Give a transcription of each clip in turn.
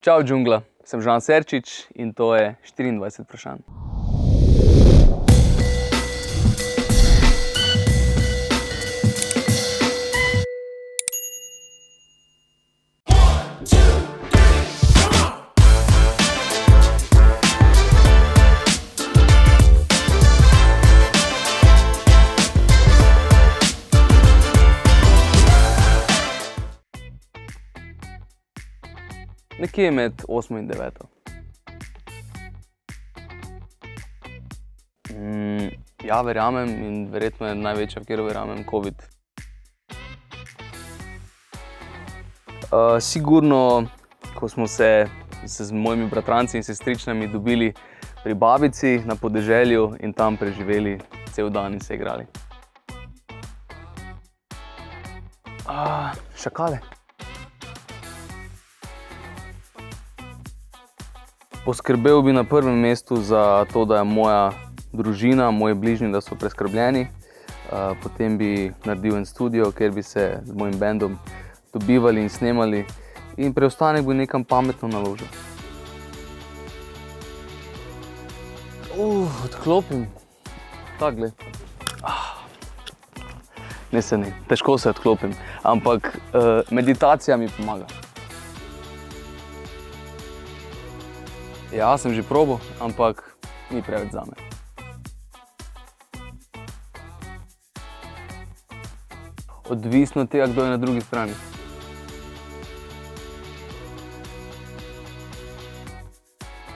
Čau, džungla, sem Žan Serčič in to je 24 vprašanj. Nekje med 8 in 9. Ja, verjamem in verjetno je največja, v katero verjamem, COVID. Sigurno, ko smo se z mojimi bratranci in sestričnami dobili pri babici na podeželju in tam preživeli cel dan in se igrali. Šakale. Poskrbel bi na prvem mestu za to, da je moja družina, moji bližnji, da so preskrbljeni. Potem bi naredil en studio, kjer bi se z mojim bendom dobivali in snemali. In preostanek bi nekam pametno naložil. Odklopim. Tak, gled. Ne se ne, težko se odklopim, ampak meditacija mi pomaga. Ja, sem že probal, ampak ni preveč zame. Odvisno od tega, kdo je na drugi strani.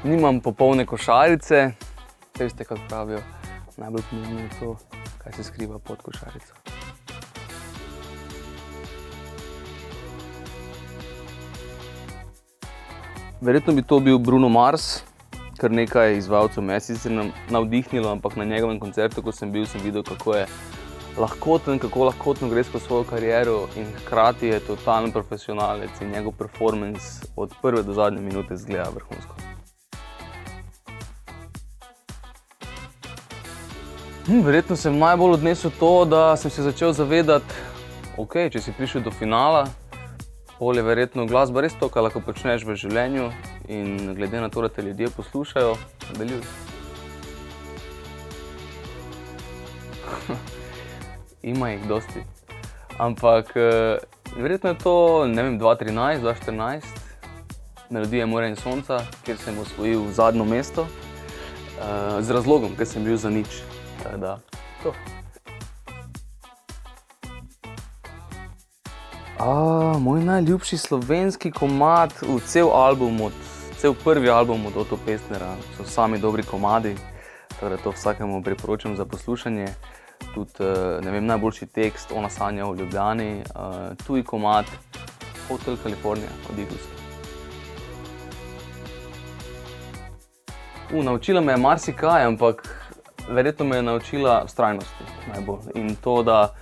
Nimam popolne košarice. Veste, kako pravijo, najbolj pomembno je to, kaj se skriva pod košarico. Verjetno bi to bil Bruno Mars, kar nekaj izvajalcev me je sicer navdihnilo, ampak na njegovem koncertu, ko sem bil, sem videl, kako je lahkoten, kako lahkotno gre skozi svojo kariero in hkrati je totalen profesionalec in njegov performance od prve do zadnje minute izgleda vrhunsko. Verjetno sem najbolj odnesel to, da sem se začel zavedati, ok, če si prišel do finala, pol je verjetno glasba res to, kar lahko počneš v življenju in glede na to, da te ljudje poslušajo, nadaljuj. Ima jih dosti. Ampak verjetno je to, ne vem, 2013, 2014, Melodije morja in sonca, kjer sem osvojil zadnje mesto. Z razlogom, ker sem bil za nič. Tako da, to. Moj najljubši slovenski komad, cel prvi album od Oto Pestnerja so sami dobri komadi, tako da to vsakemu priporočam za poslušanje. Tudi, ne vem, najboljši tekst, Ona sanja o Ljubljani, tuji komad, Hotel California od Eagles. Naučila me je marsikaj, ampak verjetno me je naučila vztrajnosti najbolj in to, da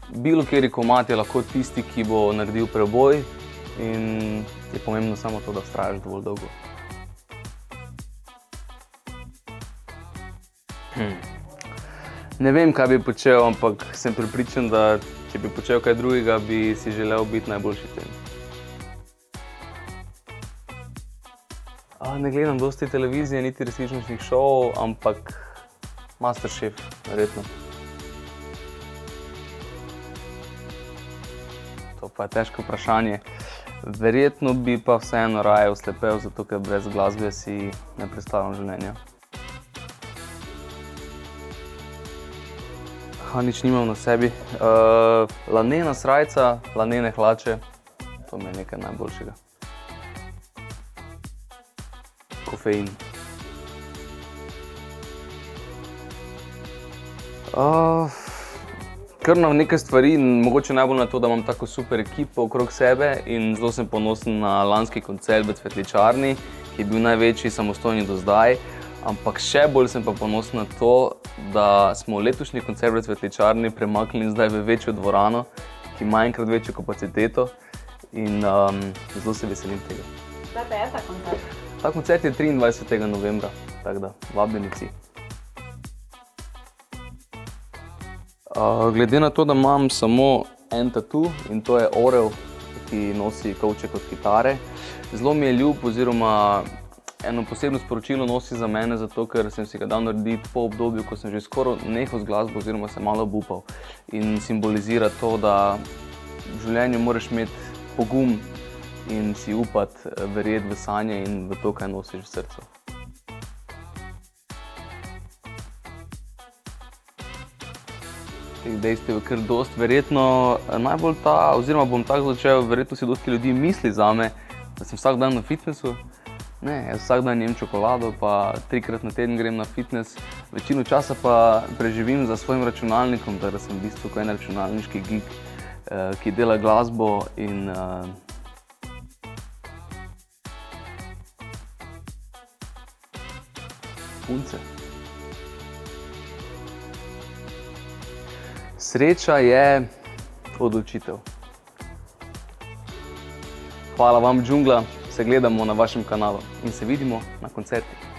bilo kateri komad je lahko tisti, ki bo naredil preboj in je pomembno samo to, da vztrajaš dovolj dolgo. Ne vem, kaj bi počel, ampak sem prepričan, da če bi počel kaj drugega, bi si želel biti najboljši v tem. Ne gledam dosti televizije, niti resničnostnih šovov, ampak Masterchef, verjetno. To pa je težko vprašanje. Verjetno bi pa vseeno raje oslepel, zato ker brez glasbe si ne predstavljam življenja. Nič nimam na sebi. Lanena srajca, lanene hlače, to mi je nekaj najboljšega. Kofein. Kar na nekaj stvari, mogoče najbolj na to, da imam tako super ekipo okrog sebe in zelo sem ponosen na lanski koncert v Cvetličarni, ki je bil največji samostojni do zdaj. Ampak še bolj sem pa ponosen na to, da smo letošnji koncert v Cvetličarni premaknili zdaj v večjo dvorano, ki ima enkrat večjo kapaciteto in zelo se veselim tega. Kdaj pa je ta koncert? Ta koncert je 23. novembra, tako da vabljeni vsi. Glede na to, da imam samo en tatu in to je orel, ki nosi kovček od kitare, Zelo mi je ljub oziroma eno posebno sporočilo nosi za mene, zato ker sem si ga dal narediti po obdobju, ko sem že skoraj nehal z glasbo oziroma se malo obupal. In simbolizira to, da v življenju moraš imeti pogum in si upati verjeti v sanje in v to, kaj nosiš v srcu. Teh dejstev je kar dost. Verjetno najbolj oziroma bom tako začel, verjetno si dosti ljudi misli zame, da sem vsak dan na fitnessu. Ne, jaz vsak dan jem čokolado, pa 3-krat na teden grem na fitness. Večino časa pa preživim za svojim računalnikom, da sem v bistvu kot en računalniški geek, ki dela glasbo in punce. Sreča je odločitev. Hvala vam, Džungla. Se gledamo na vašem kanalu in se vidimo na koncertih.